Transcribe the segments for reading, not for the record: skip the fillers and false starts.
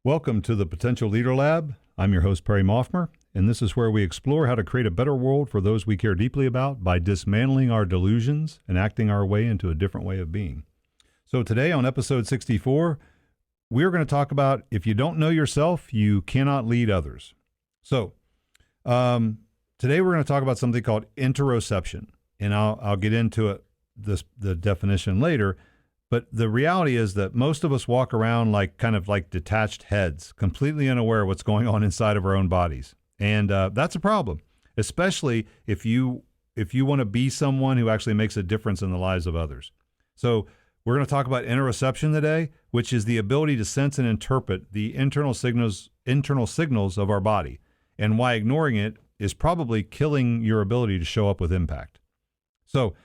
Welcome to the Potential Leader Lab. I'm your host, Perry Moffmer, and this is where we explore how to create a better world for those we care deeply about by dismantling our delusions and acting our way into a different way of being. So today on episode 64, we're going to talk about if you don't know yourself, you cannot lead others. So today we're going to talk about something called interoception, and I'll get into it, the definition later. But the reality is that most of us walk around like detached heads, completely unaware of what's going on inside of our own bodies. And that's a problem, especially if you want to be someone who actually makes a difference in the lives of others. So we're going to talk about interoception today, which is the ability to sense and interpret the internal signals of our body, and why ignoring it is probably killing your ability to show up with impact. So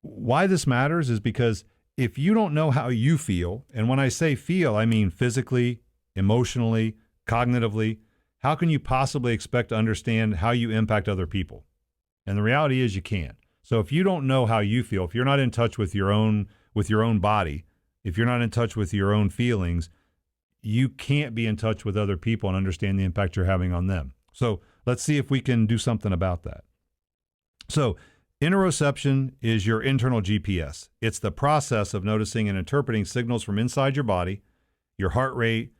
why this matters is because if you don't know how you feel, and when I say feel, I mean physically, emotionally, cognitively, how can you possibly expect to understand how you impact other people? And the reality is you can't. So if you don't know how you feel, if you're not in touch with your own body, if you're not in touch with your own feelings, you can't be in touch with other people and understand the impact you're having on them. So let's see if we can do something about that. So interoception is your internal GPS. It's the process of noticing and interpreting signals from inside your body, your heart rate,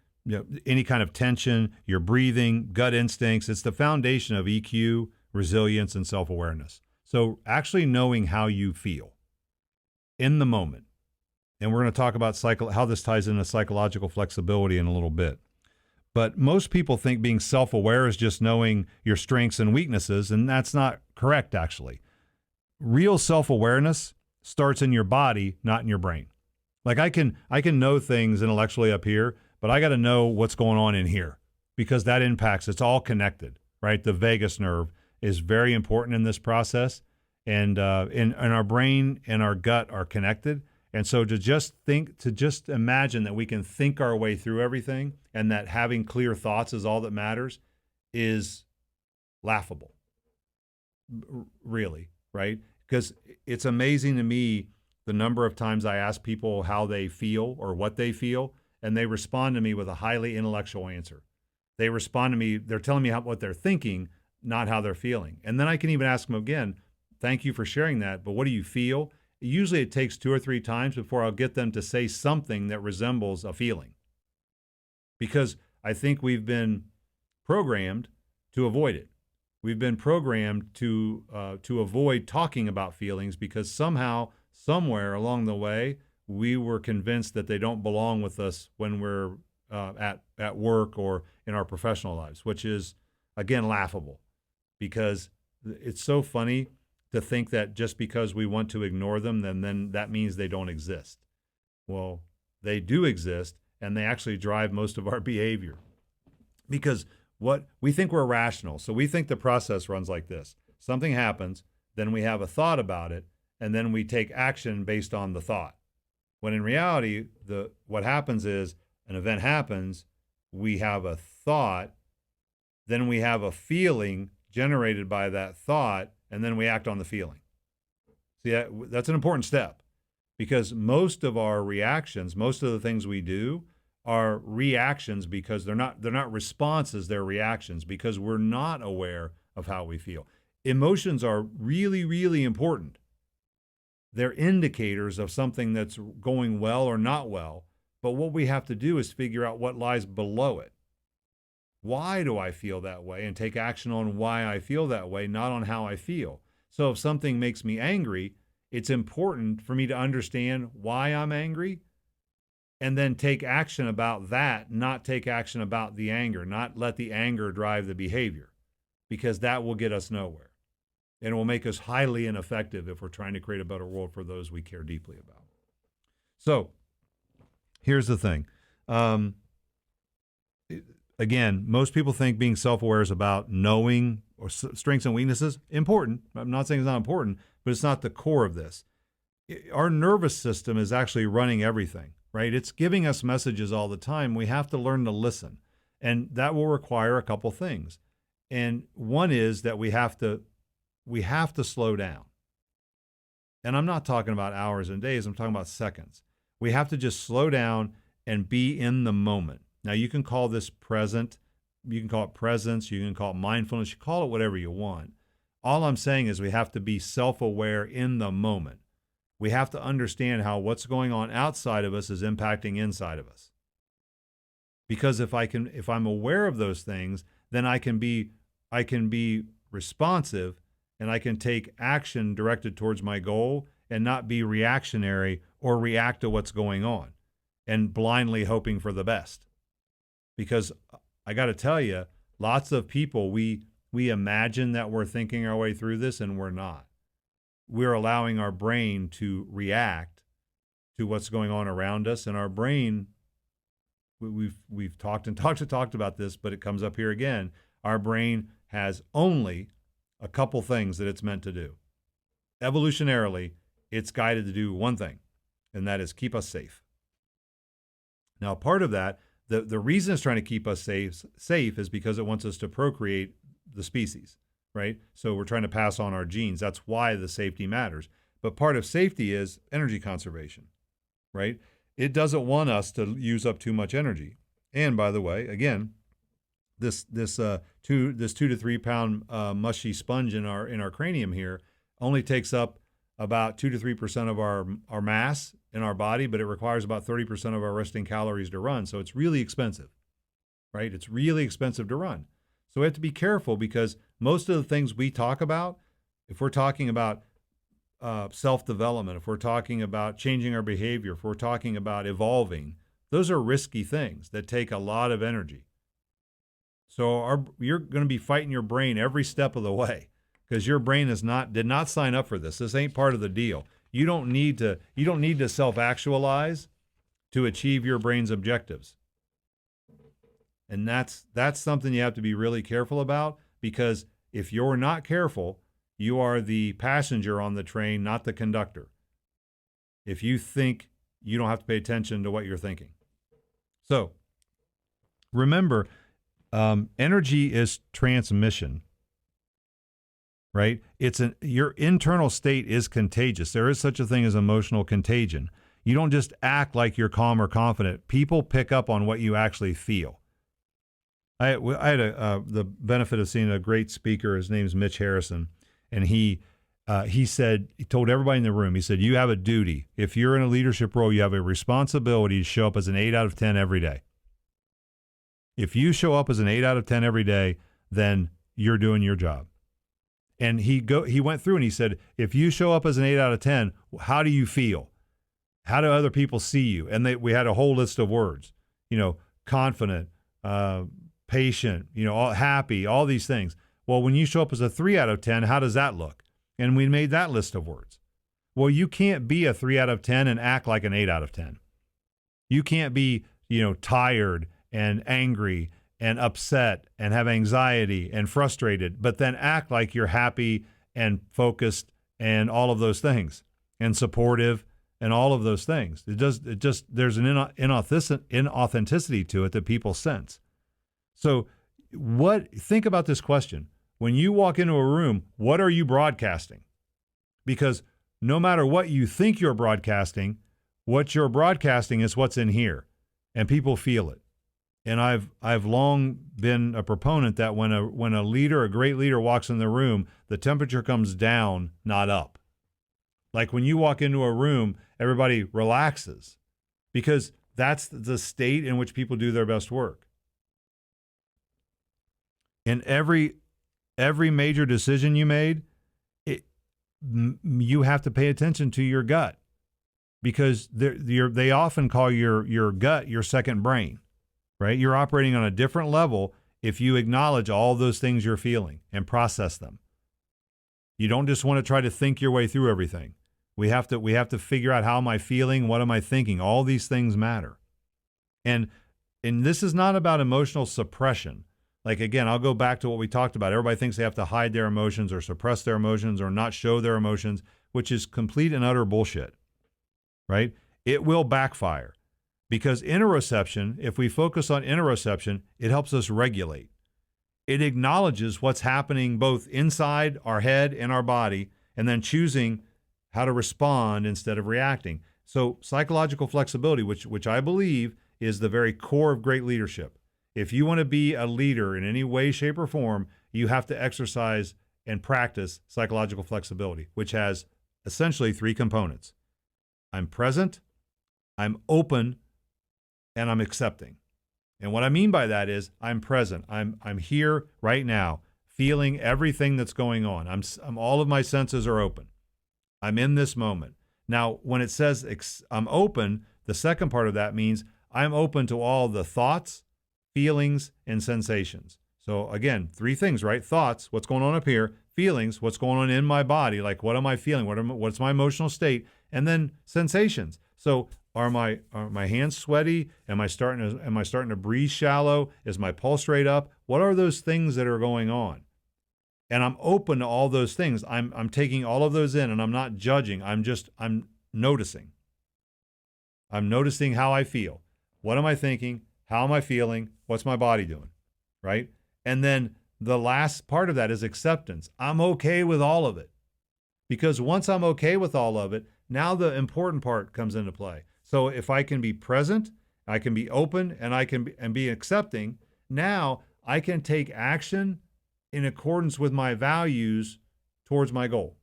any kind of tension, your breathing, gut instincts. It's the foundation of EQ, resilience, and self-awareness. So actually knowing how you feel in the moment. And we're going to talk about how this ties into psychological flexibility in a little bit. But most people think being self-aware is just knowing your strengths and weaknesses, and that's not correct, actually. Real self-awareness starts in your body, not in your brain. Like I can know things intellectually up here, but I got to know what's going on in here because that impacts, it's all connected, right? The vagus nerve is very important in this process, and our brain and our gut are connected. And so to just imagine that we can think our way through everything and that having clear thoughts is all that matters is laughable, really. Right? Because it's amazing to me the number of times I ask people how they feel or what they feel, and they respond to me with a highly intellectual answer. They respond to me, they're telling me what they're thinking, not how they're feeling. And then I can even ask them again, thank you for sharing that, but what do you feel? Usually it takes 2 or 3 times before I'll get them to say something that resembles a feeling. Because I think we've been programmed to avoid it. We've been programmed to avoid talking about feelings because somehow, somewhere along the way, we were convinced that they don't belong with us when we're at work or in our professional lives, which is, again, laughable because it's so funny to think that just because we want to ignore them, then that means they don't exist. Well, they do exist, and they actually drive most of our behavior because we think we're rational. So we think the process runs like this. Something happens, then we have a thought about it, and then we take action based on the thought. When in reality, what happens is an event happens, we have a thought, then we have a feeling generated by that thought, and then we act on the feeling. See, that's an important step because most of our reactions, most of the things we do are reactions because they're not responses, they're reactions because we're not aware of how we feel. Emotions are really, really important. They're indicators of something that's going well or not well, but what we have to do is figure out what lies below it. Why do I feel that way? And take action on why I feel that way, not on how I feel. So if something makes me angry, it's important for me to understand why I'm angry and then take action about that, not take action about the anger, not let the anger drive the behavior, because that will get us nowhere. And it will make us highly ineffective if we're trying to create a better world for those we care deeply about. So here's the thing. Again, most people think being self-aware is about knowing or strengths and weaknesses. Important. I'm not saying it's not important, but it's not the core of this. Our nervous system is actually running everything, right? It's giving us messages all the time. We have to learn to listen. And that will require a couple things. And one is that we have to slow down. And I'm not talking about hours and days. I'm talking about seconds. We have to just slow down and be in the moment. Now, you can call this present, you can call it presence, you can call it mindfulness, you call it whatever you want. All I'm saying is we have to be self-aware in the moment. We have to understand how what's going on outside of us is impacting inside of us. Because if I'm aware of those things, then I can be responsive, and I can take action directed towards my goal and not be reactionary or react to what's going on and blindly hoping for the best. Because I got to tell you, lots of people, we imagine that we're thinking our way through this, and we're not. We're allowing our brain to react to what's going on around us, and our brain, we've talked about this, but it comes up here again. Our brain has only a couple things that it's meant to do. Evolutionarily, it's guided to do one thing, and that is keep us safe. Now, part of that, the reason it's trying to keep us safe is because it wants us to procreate the species, right? So we're trying to pass on our genes. That's why the safety matters. But part of safety is energy conservation, right? It doesn't want us to use up too much energy. And by the way, again, this 2 to 3 pound mushy sponge in our cranium here only takes up about 2 to 3% of our mass in our body, but it requires about 30% of our resting calories to run. So it's really expensive, right? It's really expensive to run. So we have to be careful, because most of the things we talk about, if we're talking about self-development, if we're talking about changing our behavior, if we're talking about evolving, those are risky things that take a lot of energy. So you're going to be fighting your brain every step of the way, because your brain did not sign up for this. This ain't part of the deal. You don't need to self-actualize to achieve your brain's objectives. And that's something you have to be really careful about, because if you're not careful, you are the passenger on the train, not the conductor. If you think, you don't have to pay attention to what you're thinking. So remember, energy is transmission, right? Your internal state is contagious. There is such a thing as emotional contagion. You don't just act like you're calm or confident. People pick up on what you actually feel. I had the benefit of seeing a great speaker. His name's Mitch Harrison, and he told everybody in the room, he said, you have a duty. If you're in a leadership role, you have a responsibility to show up as an 8 out of 10 every day. If you show up as an 8 out of 10 every day, then you're doing your job. And he went through and he said, if you show up as an 8 out of 10, how do you feel? How do other people see you? And we had a whole list of words, confident, patient, happy, all these things. Well, when you show up as a 3 out of 10, how does that look? And we made that list of words. Well, you can't be a 3 out of 10 and act like an 8 out of 10. You can't be, tired and angry and upset and have anxiety and frustrated, but then act like you're happy and focused and all of those things, and supportive and all of those things. There's an inauthenticity to it that people sense. So think about this question. When you walk into a room, what are you broadcasting? Because no matter what you think you're broadcasting, what you're broadcasting is what's in here, and people feel it. And I've long been a proponent that when a great leader walks in the room, the temperature comes down, not up. Like when you walk into a room, everybody relaxes, because that's the state in which people do their best work. In every major decision you made, you have to pay attention to your gut, because they often call your gut your second brain. Right? You're operating on a different level if you acknowledge all those things you're feeling and process them. You don't just want to try to think your way through everything. We have to figure out, how am I feeling? What am I thinking? All these things matter. And this is not about emotional suppression. Like, again, I'll go back to what we talked about. Everybody thinks they have to hide their emotions or suppress their emotions or not show their emotions, which is complete and utter bullshit. Right? It will backfire. Because interoception, if we focus on interoception, it helps us regulate. It acknowledges what's happening both inside our head and our body, and then choosing how to respond instead of reacting. So psychological flexibility, which I believe is the very core of great leadership. If you want to be a leader in any way, shape, or form, you have to exercise and practice psychological flexibility, which has essentially 3 components. I'm present, I'm open, and I'm accepting. And what I mean by that is I'm present. I'm here right now, feeling everything that's going on. I'm all of my senses are open. I'm in this moment. Now, when it says I'm open, the second part of that means I'm open to all the thoughts, feelings, and sensations. So again, 3 things, right? Thoughts, what's going on up here. Feelings, what's going on in my body. Like, what am I feeling? What's my emotional state? And then sensations. So are my hands sweaty? Am I starting to breathe shallow? Is my pulse rate up? What are those things that are going on? And I'm open to all those things. I'm taking all of those in, and I'm not judging. I'm noticing. I'm noticing how I feel. What am I thinking? How am I feeling? What's my body doing? Right? And then the last part of that is acceptance. I'm okay with all of it. Because once I'm okay with all of it, now the important part comes into play. So if I can be present, I can be open, and I can be accepting, now I can take action in accordance with my values towards my goal.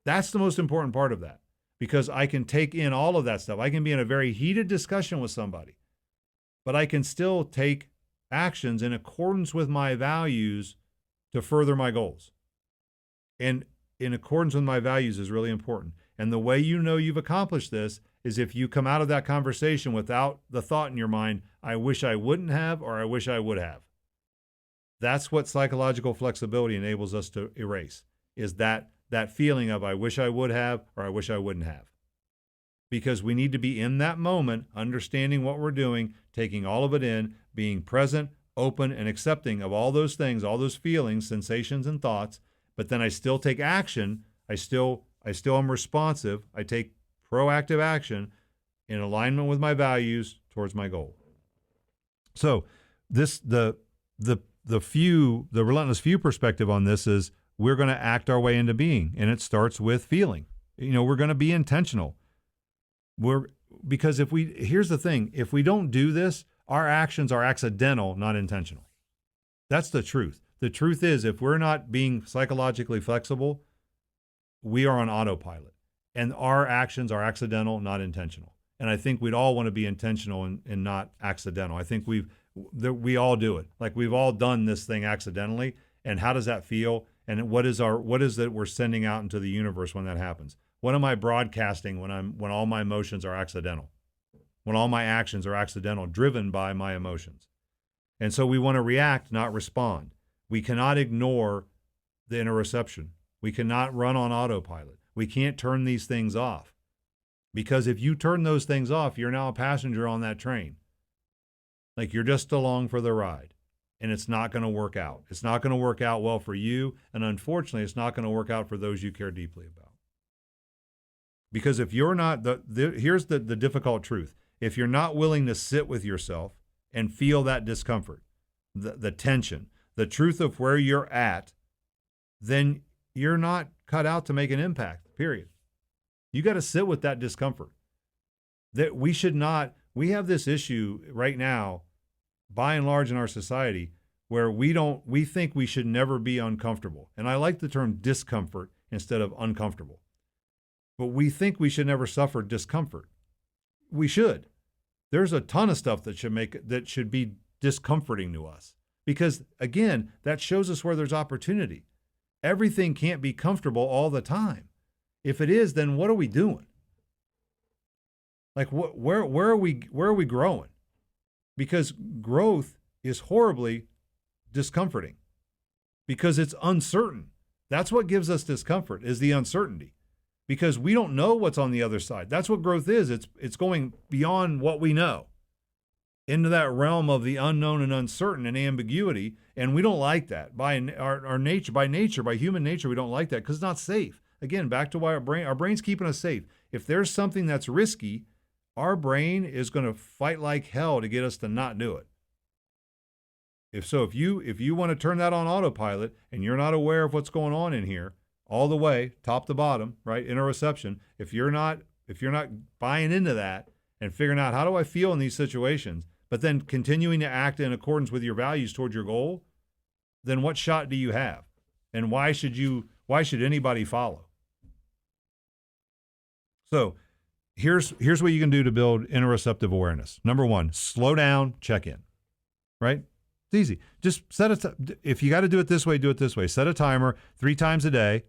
That's the most important part of that, because I can take in all of that stuff. I can be in a very heated discussion with somebody, but I can still take actions in accordance with my values to further my goals. And in accordance with my values is really important. And the way you know you've accomplished this is if you come out of that conversation without the thought in your mind, I wish I wouldn't have, or I wish I would have. That's what psychological flexibility enables us to erase, is that feeling of I wish I would have, or I wish I wouldn't have. Because we need to be in that moment, understanding what we're doing, taking all of it in, being present, open, and accepting of all those things, all those feelings, sensations, and thoughts. But then I still take action. I still am responsive. I take proactive action in alignment with my values towards my goal. So the relentless few perspective on this is we're going to act our way into being, and it starts with feeling. We're going to be intentional. Because here's the thing, if we don't do this, our actions are accidental, not intentional. That's the truth. The truth is, if we're not being psychologically flexible, we are on autopilot, and our actions are accidental, not intentional. And I think we'd all want to be intentional and not accidental. I think we all do it. Like, we've all done this thing accidentally. And how does that feel? And what is that we're sending out into the universe when that happens? What am I broadcasting when all my emotions are accidental? When all my actions are accidental, driven by my emotions. And so we want to react, not respond. We cannot ignore the interoception. We cannot run on autopilot. We can't turn these things off. Because if you turn those things off, you're now a passenger on that train. Like, you're just along for the ride, and it's not going to work out. It's not going to work out well for you, and unfortunately, it's not going to work out for those you care deeply about. Because if you're not, here's the difficult truth. If you're not willing to sit with yourself and feel that discomfort, the tension, the truth of where you're at, then you're not cut out to make an impact, period. You got to sit with that discomfort. That we have this issue right now, by and large in our society, where we think we should never be uncomfortable. And I like the term discomfort instead of uncomfortable. But we think we should never suffer discomfort. We should. There's a ton of stuff that should be discomforting to us. Because again, that shows us where there's opportunity. Everything can't be comfortable all the time. If it is, then what are we doing? Like, where are we growing? Because growth is horribly discomforting, because it's uncertain. That's what gives us discomfort, is the uncertainty, because we don't know what's on the other side. That's what growth is. It's going beyond what we know into that realm of the unknown and uncertain and ambiguity. And we don't like that by human nature. We don't like that because it's not safe. Again, back to why our brain's keeping us safe. If there's something that's risky, our brain is going to fight like hell to get us to not do it. If you want to turn that on autopilot and you're not aware of what's going on in here all the way, top to bottom, right? Interoception. If you're not buying into that and figuring out how do I feel in these situations, but then continuing to act in accordance with your values toward your goal, then what shot do you have? And why should anybody follow? So here's what you can do to build interoceptive awareness. Number one, slow down, check in, right? It's easy. Just if you got to do it this way, do it this way. Set a timer 3 times a day,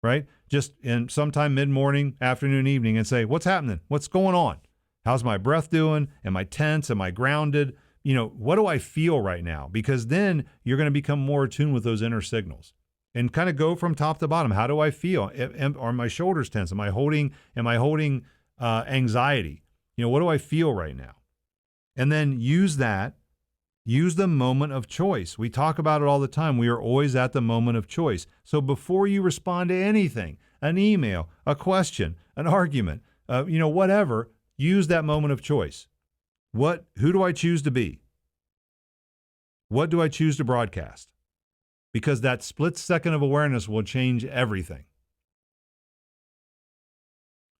right? Just in sometime mid-morning, afternoon, evening, and say, what's happening? What's going on? How's my breath doing? Am I tense? Am I grounded? What do I feel right now? Because then you're going to become more attuned with those inner signals and kind of go from top to bottom. How do I feel? Are my shoulders tense? Am I holding anxiety? What do I feel right now? And then use the moment of choice. We talk about it all the time. We are always at the moment of choice. So before you respond to anything, an email, a question, an argument, whatever, use that moment of choice. Who do I choose to be? What do I choose to broadcast? Because that split second of awareness will change everything.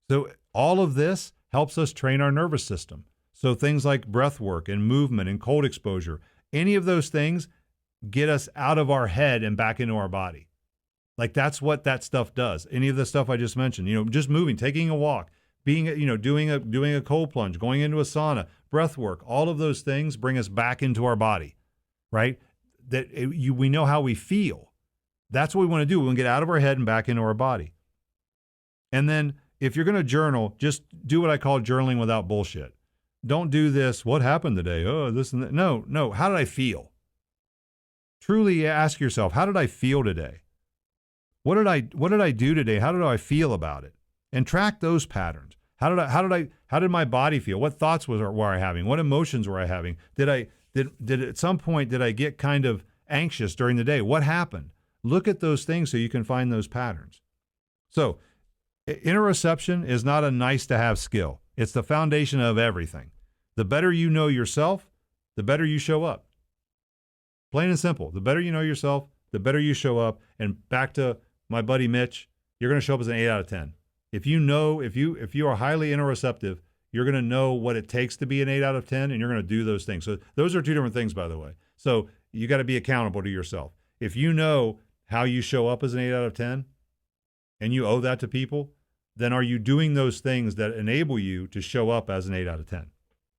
So all of this helps us train our nervous system. So things like breath work and movement and cold exposure, any of those things get us out of our head and back into our body. Like that's what that stuff does. Any of the stuff I just mentioned, just moving, taking a walk, doing a cold plunge, going into a sauna, breath work, all of those things bring us back into our body, right? We know how we feel. That's what we want to do. We want to get out of our head and back into our body. And then if you're going to journal, just do what I call journaling without bullshit. Don't do this, what happened today? Oh, this and that. No. How did I feel? Truly ask yourself, how did I feel today? What did I do today? How did I feel about it? And track those patterns. How did my body feel? What thoughts were I having? What emotions were I having? Did at some point did I get kind of anxious during the day? What happened? Look at those things so you can find those patterns. So, interoception is not a nice to have skill. It's the foundation of everything. The better you know yourself, the better you show up. Plain and simple. The better you know yourself, the better you show up. And back to my buddy Mitch, you're going to show up as an 8 out of 10. If you are highly interoceptive, you're going to know what it takes to be an 8 out of 10, and you're going to do those things. So those are 2 different things, by the way. So you got to be accountable to yourself. If you know how you show up as an 8 out of 10, and you owe that to people, then are you doing those things that enable you to show up as an 8 out of 10?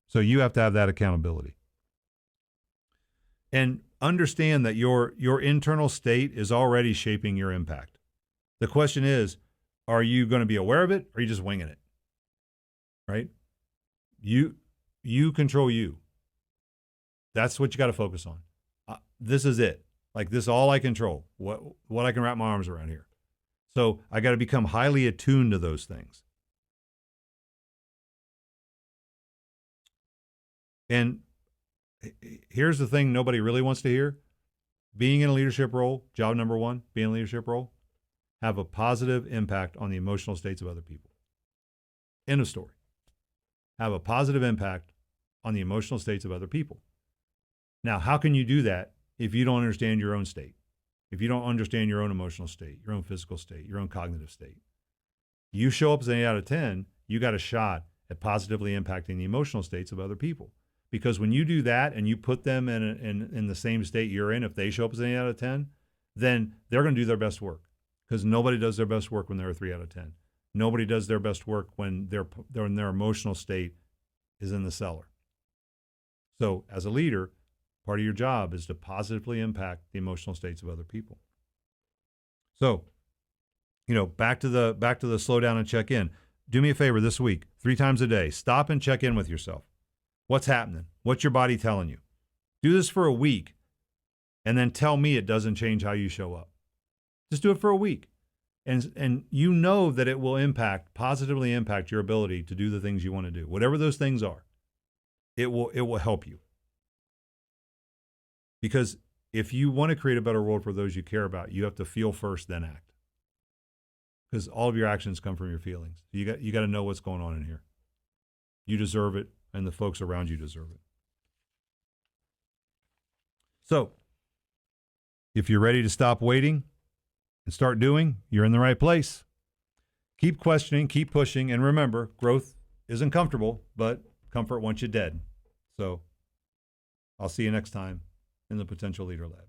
So you have to have that accountability. And understand that your internal state is already shaping your impact. The question is, are you going to be aware of it, or are you just winging it? Right? You control you. That's what you got to focus on. This is it. Like, this is all I control. What I can wrap my arms around here. So I got to become highly attuned to those things. And here's the thing nobody really wants to hear. Being in a leadership role, job number 1, being in a leadership role, have a positive impact on the emotional states of other people. End of story. Have a positive impact on the emotional states of other people. Now, how can you do that if you don't understand your own state? If you don't understand your own emotional state, your own physical state, your own cognitive state? You show up as an 8 out of 10, you got a shot at positively impacting the emotional states of other people. Because when you do that and you put them in the same state you're in, if they show up as an 8 out of 10, then they're going to do their best work. Because nobody does their best work when they're a 3 out of 10. Nobody does their best work when their emotional state is in the cellar. So as a leader, part of your job is to positively impact the emotional states of other people. So, back to the slow down and check in. Do me a favor this week, 3 times a day. Stop and check in with yourself. What's happening? What's your body telling you? Do this for a week, and then tell me it doesn't change how you show up. Just do it for a week. And you know that it will positively impact your ability to do the things you want to do. Whatever those things are, it will help you. Because if you want to create a better world for those you care about, you have to feel first, then act. Because all of your actions come from your feelings. You got to know what's going on in here. You deserve it, and the folks around you deserve it. So, if you're ready to stop waiting and start doing, you're in the right place. Keep questioning, keep pushing, and remember, growth isn't comfortable, but comfort wants you dead. So I'll see you next time in the Potential Leader Lab.